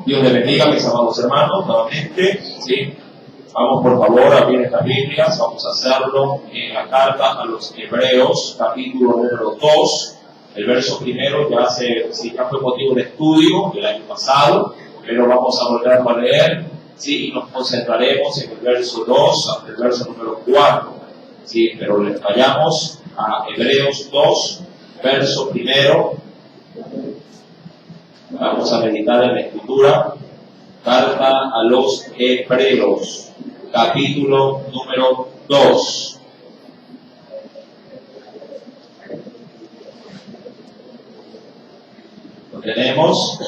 Dios les bendiga, mis amados hermanos, nuevamente. ¿Sí? Vamos por favor a abrir estas Biblias, vamos a hacerlo en la carta a los Hebreos, capítulo número 2. El verso primero ya fue motivo de estudio el año pasado, pero vamos a volverlo a leer, ¿sí? Y nos concentraremos en el verso 2 hasta el verso número 4. ¿Sí? Pero le vayamos a Hebreos 2, verso primero. Vamos a meditar en la Escritura, carta a los Hebreos, capítulo número 2. Lo tenemos.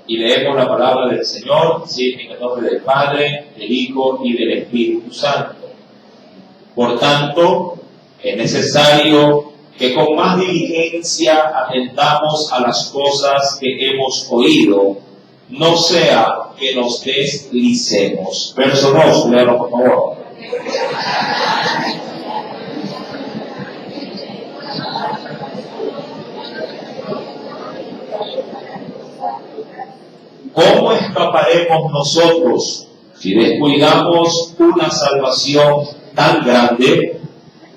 Y leemos la palabra del Señor, ¿sí? En el nombre del Padre, del Hijo y del Espíritu Santo. Por tanto, es necesario que con más diligencia atendamos a las cosas que hemos oído, no sea que nos deslicemos. Verso 2, léalo por favor. ¿Cómo escaparemos nosotros si descuidamos una salvación tan grande,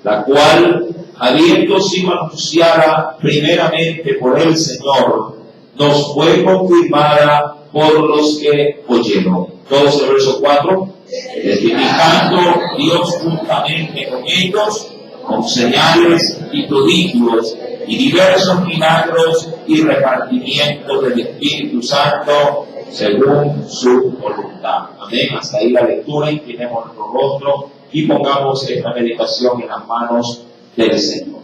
la cual, habiendo sido anunciada primeramente por el Señor, nos fue confirmada por los que oyeron? Todos el verso 4. Testificando Dios juntamente con ellos, con señales y prodigios, y diversos milagros y repartimientos del Espíritu Santo, según su voluntad. Amén. Hasta ahí la lectura. Inclinemos nuestro rostro y pongamos esta meditación en las manos del Señor.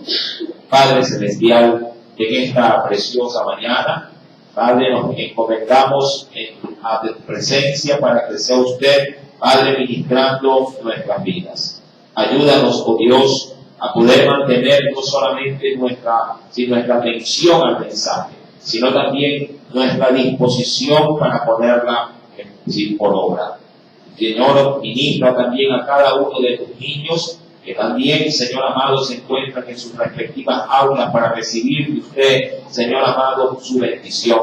Padre Celestial, en esta preciosa mañana, Padre, nos encomendamos a tu presencia para que sea usted, Padre, ministrando nuestras vidas. Ayúdanos, oh Dios, a poder mantener no solamente nuestra atención al mensaje, sino también nuestra disposición para ponerla por obra. Señor, ministra también a cada uno de tus niños, que también, Señor amado, se encuentran en sus respectivas aulas para recibir de usted, Señor amado, su bendición.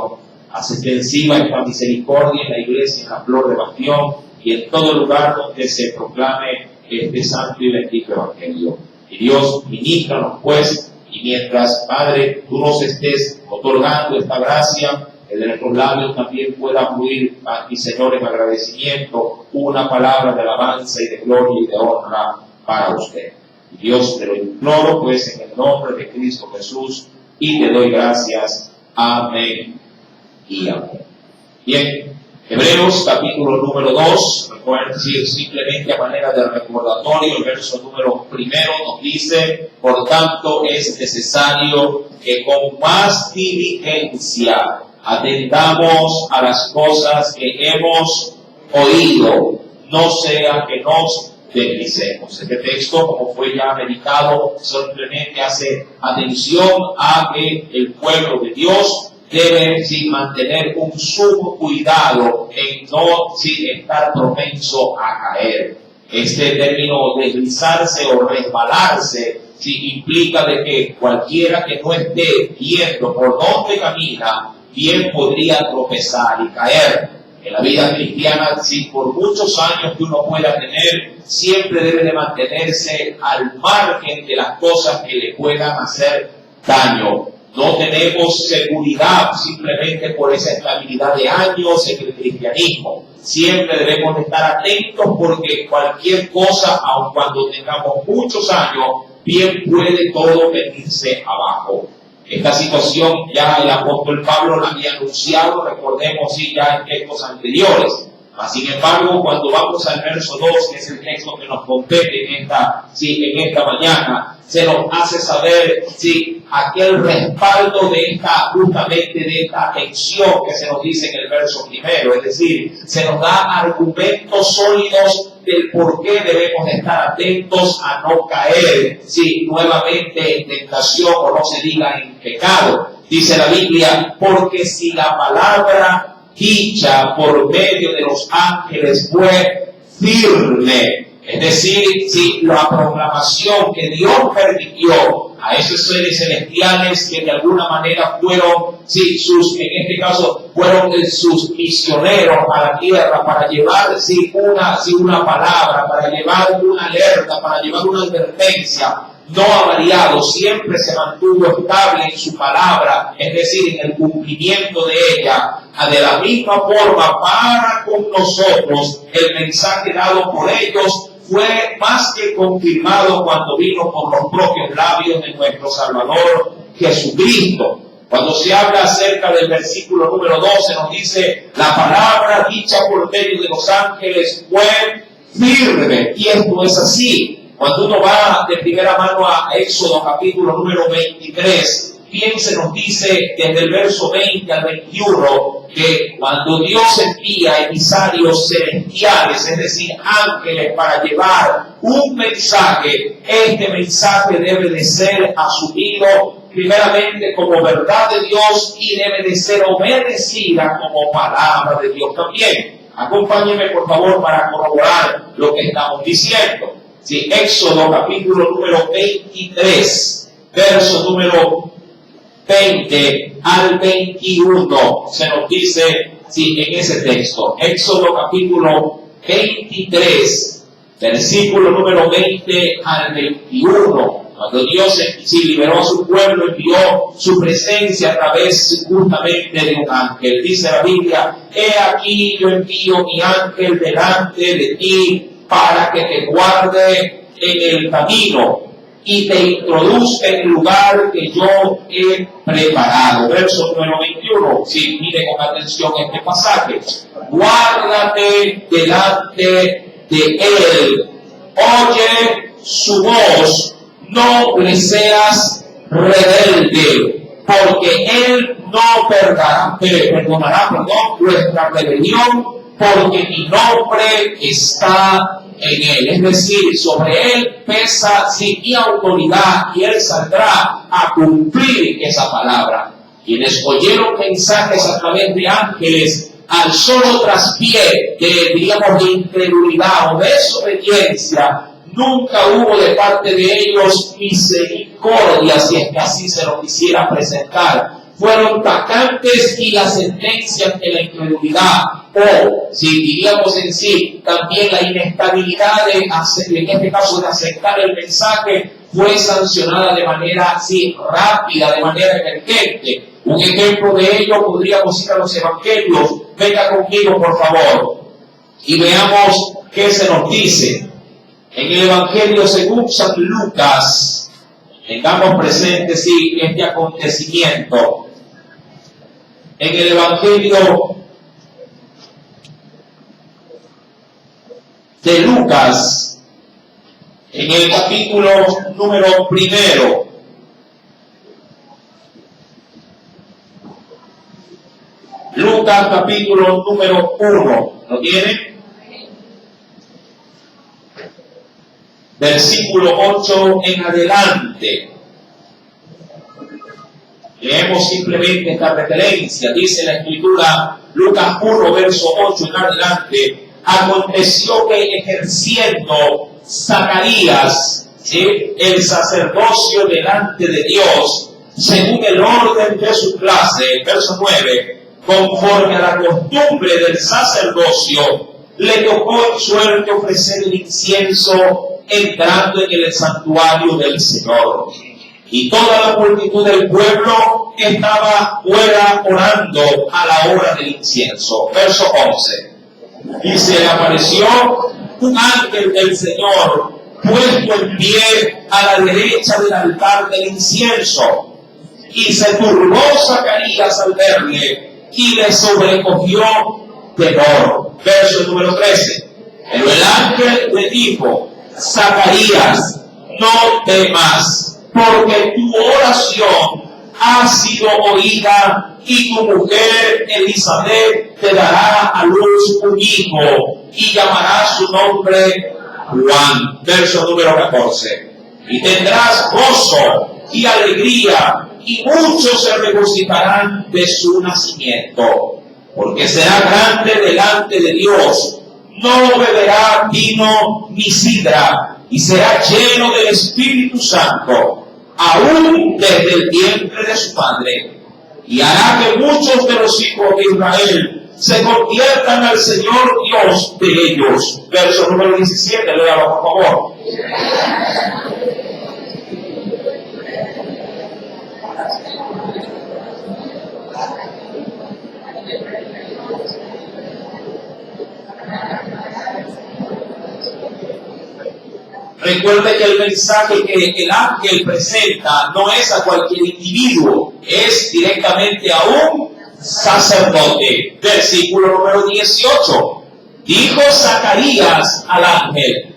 Haz extensiva esta misericordia en la iglesia, en la flor de Bastión, y en todo lugar donde se proclame este santo y bendito evangelio. Y Dios, ministranos pues, y mientras, Padre, tú nos estés otorgando esta gracia, que de nuestros labios también pueda fluir, mi Señor, en agradecimiento, una palabra de alabanza y de gloria y de honra para usted. Y Dios, te lo imploro, pues, en el nombre de Cristo Jesús, y te doy gracias. Amén y amén. Bien, Hebreos, capítulo número 2, recuerden decir simplemente a manera de recordatorio, el verso número primero nos dice: por tanto es necesario que con más diligencia atendamos a las cosas que hemos oído, no sea que nos deslicemos. Este texto, como fue ya meditado, simplemente hace atención a que el pueblo de Dios debe mantener un sumo cuidado en no estar propenso a caer. Este término deslizarse o resbalarse implica de que cualquiera que no esté viendo por dónde camina, bien podría tropezar y caer. En la vida cristiana, por muchos años que uno pueda tener, siempre debe de mantenerse al margen de las cosas que le puedan hacer daño. No tenemos seguridad simplemente por esa estabilidad de años en el cristianismo. Siempre debemos de estar atentos porque cualquier cosa, aun cuando tengamos muchos años, bien puede todo venirse abajo. Esta situación ya el apóstol Pablo la había anunciado, recordemos ya en textos anteriores. Sin embargo, cuando vamos al verso 2, que es el texto que nos compete en esta mañana, se nos hace saber aquel respaldo justamente de esta atención que se nos dice en el verso primero. Es decir, se nos da argumentos sólidos del por qué debemos estar atentos a no caer nuevamente en tentación, o no se diga en pecado. Dice la Biblia: porque si la palabra dicha por medio de los ángeles fue firme, es decir, la proclamación que Dios permitió a esos seres celestiales que de alguna manera fueron, sí, en este caso, fueron sus misioneros a la tierra para llevar, una palabra, para llevar una alerta, para llevar una advertencia. No ha variado, siempre se mantuvo estable en su palabra, es decir, en el cumplimiento de ella. De la misma forma, para con nosotros, el mensaje dado por ellos fue más que confirmado cuando vino por los propios labios de nuestro Salvador Jesucristo. Cuando se habla acerca del versículo número 12, nos dice, la palabra dicha por medio de los ángeles fue firme, y esto es así. Cuando uno va de primera mano a Éxodo capítulo número 23, bien se nos dice desde el verso 20 al 21 que cuando Dios envía emisarios celestiales, es decir, ángeles para llevar un mensaje, este mensaje debe de ser asumido primeramente como verdad de Dios y debe de ser obedecida como palabra de Dios también. Acompáñenme por favor para corroborar lo que estamos diciendo. Sí, Éxodo capítulo número 23, verso número 20 al 21, se nos dice, en ese texto, Éxodo capítulo 23, versículo número 20 al 21, cuando Dios liberó a su pueblo, envió su presencia a través justamente de un ángel. Dice la Biblia, he aquí yo envío mi ángel delante de ti, para que te guarde en el camino y te introduzca en el lugar que yo he preparado. Verso número 21. Sí, mire con atención este pasaje. Guárdate delante de él. Oye su voz. No le seas rebelde, porque él no perdonará nuestra rebelión, porque mi nombre está en él. Es decir, sobre él pesa mi autoridad y él saldrá a cumplir esa palabra. Quienes oyeron mensajes a través de ángeles al solo traspié de incredulidad o desobediencia, nunca hubo de parte de ellos misericordia, si es que así se lo quisiera presentar. Fueron tacantes y la sentencia ante la incredulidad, o si diríamos en sí, también la inestabilidad en este caso de aceptar el mensaje, fue sancionada de manera rápida, de manera emergente. Un ejemplo de ello podríamos ir a los evangelios. Venga conmigo por favor y veamos qué se nos dice. En el evangelio según San Lucas, tengamos presente este acontecimiento. En el evangelio de Lucas, en el capítulo número 1, Lucas capítulo número 1, ¿lo tienen? Versículo 8 en adelante. Leemos simplemente esta referencia. Dice la Escritura, Lucas 1, verso 8 en adelante. Aconteció que ejerciendo Zacarías el sacerdocio delante de Dios, según el orden de su clase, verso 9, conforme a la costumbre del sacerdocio, le tocó en suerte ofrecer el incienso entrando en el santuario del Señor. Y toda la multitud del pueblo estaba fuera orando a la hora del incienso. Verso 11. Y se le apareció un ángel del Señor puesto en pie a la derecha del altar del incienso. Y se turbó Zacarías al verle y le sobrecogió temor. Verso número 13. Pero el ángel le dijo, Zacarías, no temas, porque tu oración ha sido oída y tu mujer Elizabeth te dará a luz un hijo y llamará su nombre Juan. Verso número 14. Y tendrás gozo y alegría y muchos se regocijarán de su nacimiento, porque será grande delante de Dios. No beberá vino ni sidra, y será lleno del Espíritu Santo, aún desde el vientre de su padre, y hará que muchos de los hijos de Israel se conviertan al Señor Dios de ellos. Verso número 17, léalo por favor. Recuerde que el mensaje que el ángel presenta no es a cualquier individuo, es directamente a un sacerdote. Versículo número 18. Dijo Zacarías al ángel: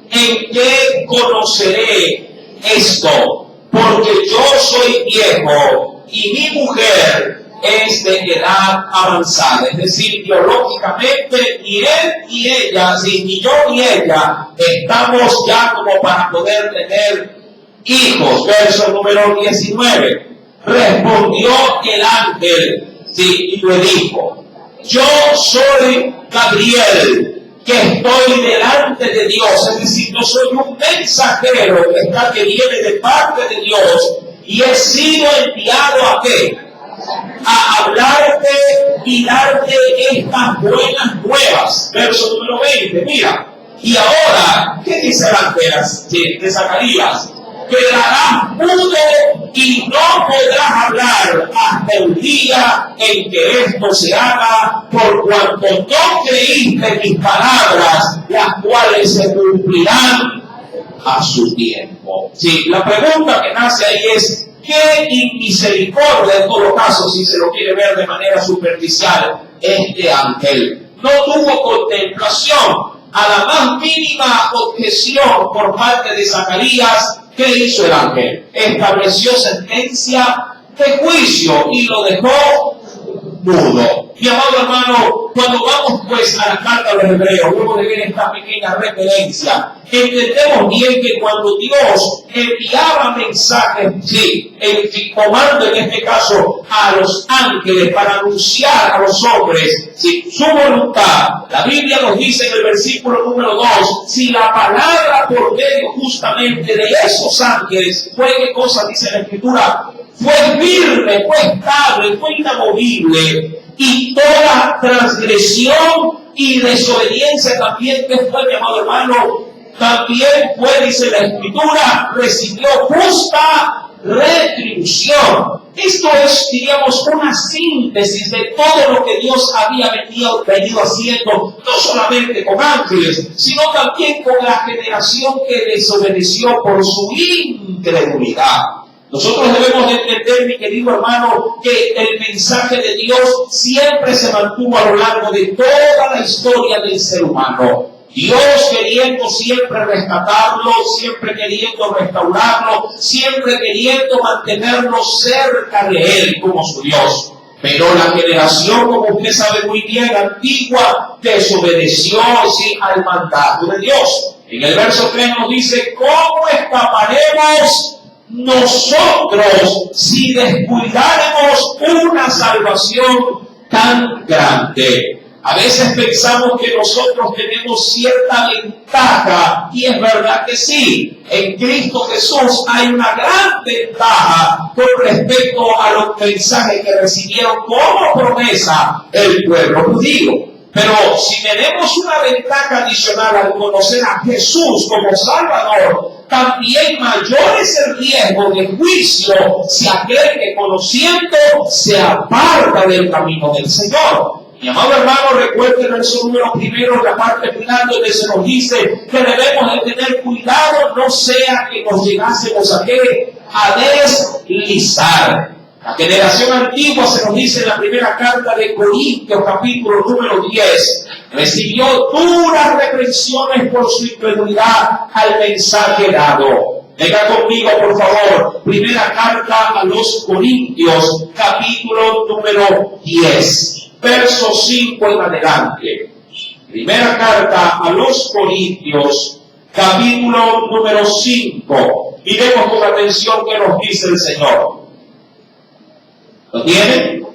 ¿en qué conoceré esto? Porque yo soy viejo y mi mujer es de edad avanzada. Es decir, biológicamente ni él ni ella, ni yo ni ella, estamos ya como para poder tener hijos. Verso número 19. Respondió el ángel, y le dijo: yo soy Gabriel, que estoy delante de Dios. Es decir, yo soy un mensajero que viene de parte de Dios, y he sido enviado ¿a qué? A hablarte y darte estas buenas nuevas. Verso número 20, mira. Y ahora, ¿qué dice el ángel de Zacarías? Quedarás mudo y no podrás hablar hasta el día en que esto se haga, por cuanto no creíste mis palabras, las cuales se cumplirán a su tiempo. Sí, la pregunta que nace ahí es: ¿qué misericordia, en todo caso, si se lo quiere ver de manera superficial, este ángel? No tuvo contemplación a la más mínima objeción por parte de Zacarías. ¿Qué hizo el ángel? Estableció sentencia de juicio y lo dejó mudo. Mi amado hermano, cuando vamos pues a la carta de los Hebreos, luego de ver esta pequeña referencia, entendemos bien que cuando Dios enviaba mensajes, en comando en este caso a los ángeles para anunciar a los hombres su voluntad, la Biblia nos dice en el versículo número 2, si la palabra por medio justamente de esos ángeles fue, ¿qué cosa dice la Escritura? Fue firme, fue estable, fue inamovible, y toda transgresión y desobediencia también, que fue, mi amado hermano, también fue, dice la Escritura, recibió justa retribución. Esto es, diríamos, una síntesis de todo lo que Dios había venido haciendo, no solamente con ángeles, sino también con la generación que desobedeció por su incredulidad. Nosotros debemos de entender, mi querido hermano, que el mensaje de Dios siempre se mantuvo a lo largo de toda la historia del ser humano. Dios queriendo siempre rescatarlo, siempre queriendo restaurarlo, siempre queriendo mantenernos cerca de Él como su Dios. Pero la generación, como usted sabe muy bien, antigua, desobedeció al mandato de Dios. En el verso 3 nos dice: ¿cómo escaparemos nosotros si descuidáramos una salvación tan grande? A veces pensamos que nosotros tenemos cierta ventaja, y es verdad que sí. En Cristo Jesús hay una gran ventaja con respecto a los mensajes que recibieron como promesa el pueblo judío. Pero si tenemos una ventaja adicional al conocer a Jesús como Salvador, también mayor es el riesgo de juicio si aquel que conociendo se aparta del camino del Señor. Mi amado hermano, recuerde el verso número 1, la parte final, donde se nos dice que debemos de tener cuidado, no sea que nos llegásemos a deslizar. La generación antigua, se nos dice en la primera carta de Corintios, capítulo número 10, recibió duras reprensiones por su incredulidad al mensaje dado. Venga conmigo, por favor, primera carta a los Corintios, capítulo número 10. Verso 5 en adelante. Primera carta a los Corintios, capítulo número 5. Miremos con atención qué nos dice el Señor. ¿Lo tienen?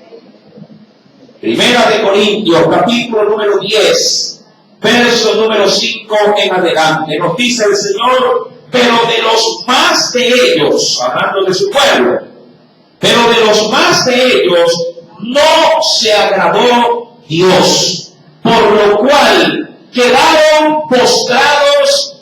Primera de Corintios, capítulo número 10, verso número 5 en adelante. Nos dice el Señor: pero de los más de ellos ellos, hablando de su pueblo, pero de los más de ellos no se agradó Dios, por lo cual quedaron postrados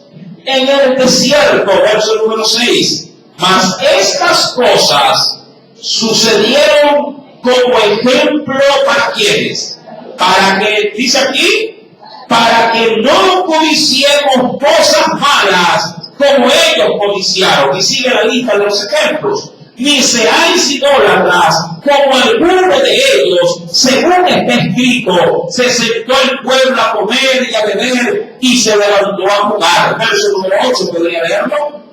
en el desierto. Verso número 6. Mas estas cosas sucedieron como ejemplo para quienes, para que, dice aquí, para que no codiciemos cosas malas como ellos codiciaron. Y sigue la lista de los ejemplos. Ni seáis idólatras como algunos de ellos, según está escrito, se sentó el pueblo a comer y a beber y se levantó a jugar. Verso número 8, ¿podría leerlo?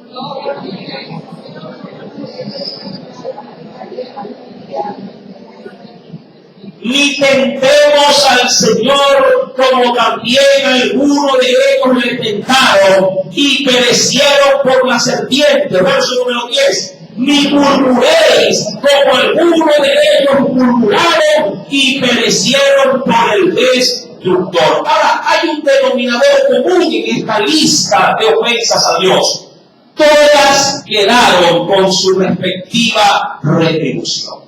Ni tentemos al Señor como también algunos de ellos le tentaron y perecieron por la serpiente. Verso número 10. Ni murmuréis como algunos de ellos murmuraron y perecieron por el destructor. Ahora, hay un denominador común en esta lista de ofensas a Dios. Todas quedaron con su respectiva retribución.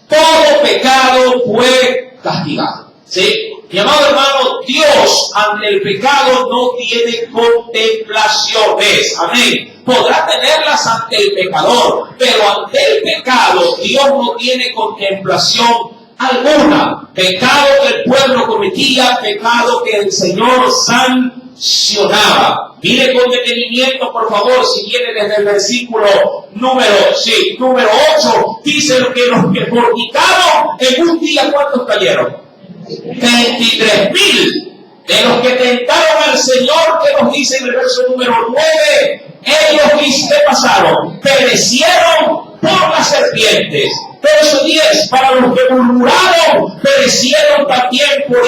Todo pecado fue castigado. ¿Sí? Mi amado hermano, Dios ante el pecado no tiene contemplaciones. Amén. Podrá tenerlas ante el pecador, pero ante el pecado Dios no tiene contemplación alguna. Pecado que el pueblo cometía, pecado que el Señor sancionaba. Mire con detenimiento, por favor, si viene desde el versículo número 8, dice que los que fornicaron en un día, ¿cuántos cayeron? 23,000. De los que tentaron al Señor, que nos dice en el verso número 9, ellos ¿qué pasaron? Perecieron por las serpientes. Verso 10, para los que murmuraron, perecieron también por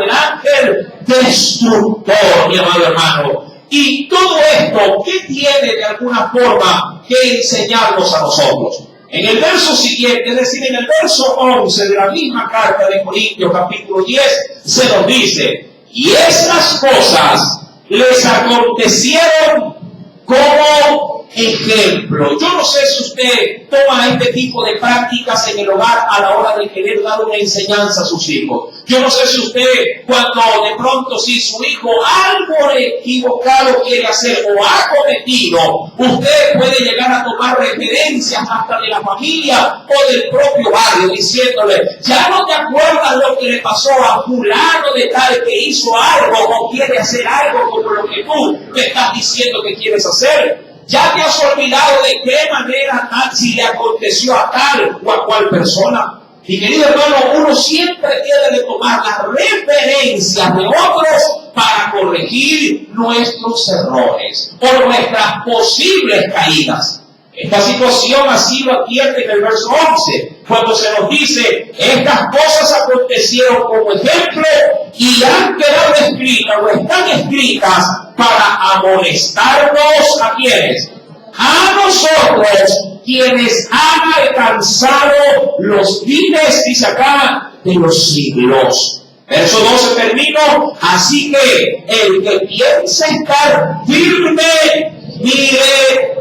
el ángel destructor, mi amado hermano. Y todo esto, ¿qué tiene de alguna forma que enseñarnos a nosotros? En el verso siguiente, es decir, en el verso 11 de la misma carta de Corintios, capítulo 10, se nos dice: y estas cosas les acontecieron como ejemplo. Yo no sé si usted toma este tipo de prácticas en el hogar a la hora de querer dar una enseñanza a sus hijos. Yo no sé si usted, cuando de pronto si su hijo algo equivocado quiere hacer o ha cometido, usted puede llegar a tomar referencias hasta de la familia o del propio barrio, diciéndole: ya no te acuerdas lo que le pasó a fulano de tal que hizo algo o quiere hacer algo como lo que tú me estás diciendo que quieres hacer. Ya te has olvidado de qué manera tal si le aconteció a tal o a cual persona. Y querido hermano, uno siempre tiene de tomar las referencias de otros para corregir nuestros errores o nuestras posibles caídas. Esta situación así lo advierte en el verso 11, cuando se nos dice: estas cosas acontecieron como ejemplo y han quedado escritas o están escritas para amonestarnos ¿a quiénes? A nosotros, quienes han alcanzado los fines, dice acá, de los siglos. Verso 12 termino: así que el que piensa estar firme, mire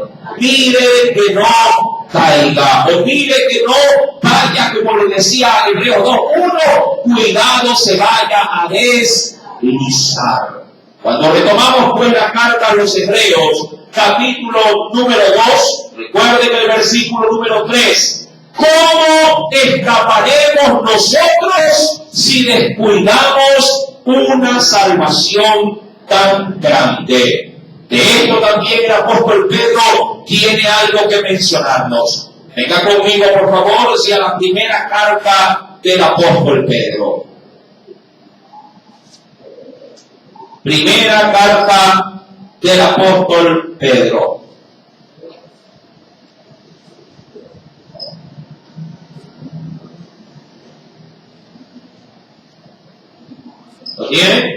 que no caiga, o mire que no vaya, como le decía Hebreos 2:1, cuidado se vaya a deslizar. Cuando retomamos pues la carta a los Hebreos, capítulo número 2, recuerden el versículo número 3, ¿cómo escaparemos nosotros si descuidamos una salvación tan grande? De esto también el apóstol Pedro tiene algo que mencionarnos. Venga conmigo, por favor, hacia la primera carta del apóstol Pedro. Primera carta del apóstol Pedro. ¿Lo tiene?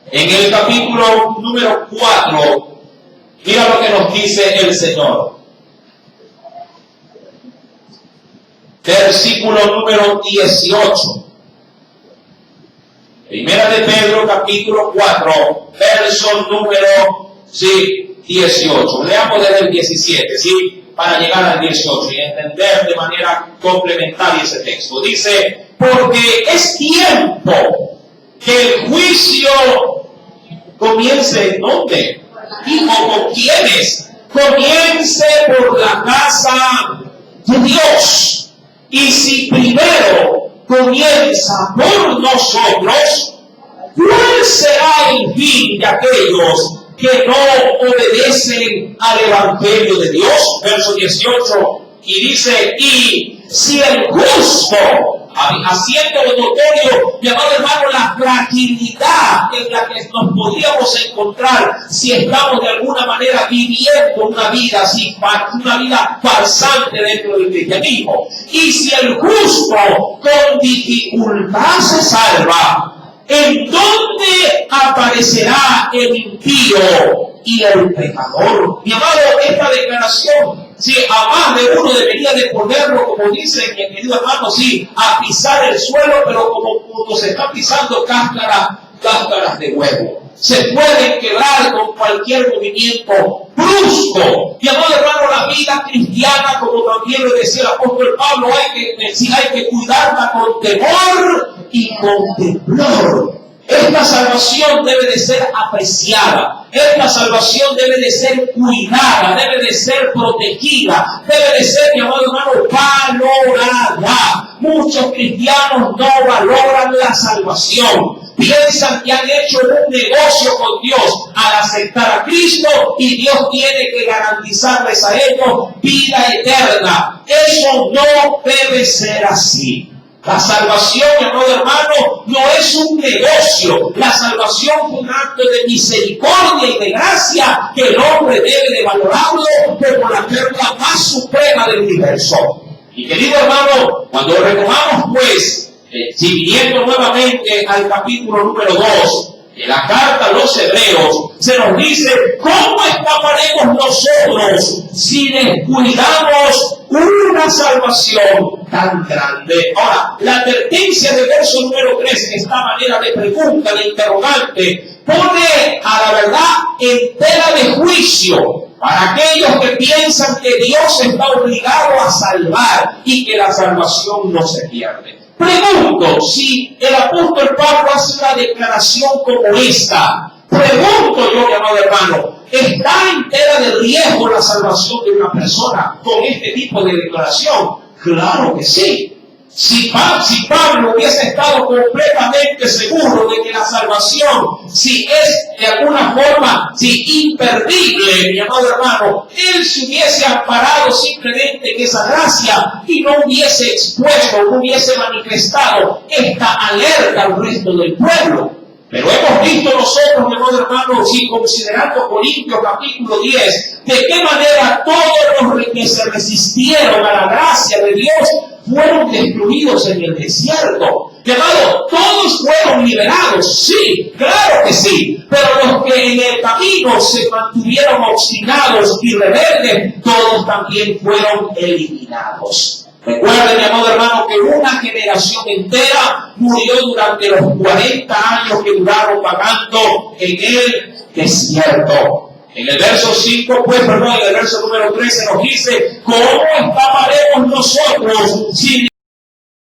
En el capítulo número 4, mira lo que nos dice el Señor. Versículo número 18. Primera de Pedro, capítulo 4, verso número 18. 18. Leamos desde el 17, ¿sí? Para llegar al 18 y entender de manera complementaria ese texto. Dice, porque es tiempo que el juicio comience ¿en dónde? ¿Y con quiénes? Comience por la casa de Dios. Y si primero comienza por nosotros, ¿cuál será el fin de aquellos que no obedecen al Evangelio de Dios? Verso 18, y dice, y si el justo, haciendo notorio, mi amado hermano, la fragilidad en la que nos podríamos encontrar si estamos de alguna manera viviendo una vida así, una vida farsante dentro del cristianismo, y si el justo con dificultad se salva, ¿en dónde aparecerá el impío y el pecador? Mi amado, esta declaración, sí, a más de uno debería de ponerlo, como dice mi querido hermano, sí, a pisar el suelo, pero como se está pisando cáscaras de huevo. Se pueden quebrar con cualquier movimiento brusco. Mi amado hermano, la vida cristiana, como también lo decía el apóstol Pablo, hay que cuidarla con temor y con temblor. Esta salvación debe de ser apreciada. Esta salvación debe de ser cuidada, debe de ser protegida, debe de ser, mi amado hermano, valorada. Muchos cristianos no valoran la salvación. Piensan que han hecho un negocio con Dios al aceptar a Cristo y Dios tiene que garantizarles a ellos vida eterna. Eso no debe ser así. La salvación, mi amado hermano, no es un negocio. La salvación es un acto de misericordia y de gracia que el hombre debe de valorarlo como la perla más suprema del universo. Y querido hermano, cuando recogamos pues, siguiendo nuevamente al capítulo número 2, en la carta a los Hebreos, se nos dice, ¿cómo escaparemos nosotros si descuidamos una salvación tan grande? Ahora, la advertencia del verso número 3, en esta manera de pregunta, de interrogante, pone a la verdad en tela de juicio para aquellos que piensan que Dios está obligado a salvar y que la salvación no se pierde. Pregunto, si el apóstol Pablo hace una declaración como esta, pregunto yo, mi amado hermano, ¿está en tela de riesgo la salvación de una persona con este tipo de declaración? Claro que sí. Si Pablo hubiese estado completamente seguro de que la salvación, si es de alguna forma, si imperdible, mi amado hermano, él se hubiese amparado simplemente en esa gracia y no hubiese expuesto, no hubiese manifestado esta alerta al resto del pueblo. Pero hemos visto nosotros, mi amado hermano, si considerando Corintios capítulo 10, de qué manera todos los que se resistieron a la gracia de Dios fueron destruidos en el desierto. Mi amado, todos fueron liberados, sí, claro que sí, pero los que en el camino se mantuvieron obstinados y rebeldes, todos también fueron eliminados. Recuerden, mi amado hermano, que una generación entera murió durante los 40 años que duraron vagando en el desierto. En el verso 5, en el verso número 13 nos dice, ¿cómo escaparemos nosotros si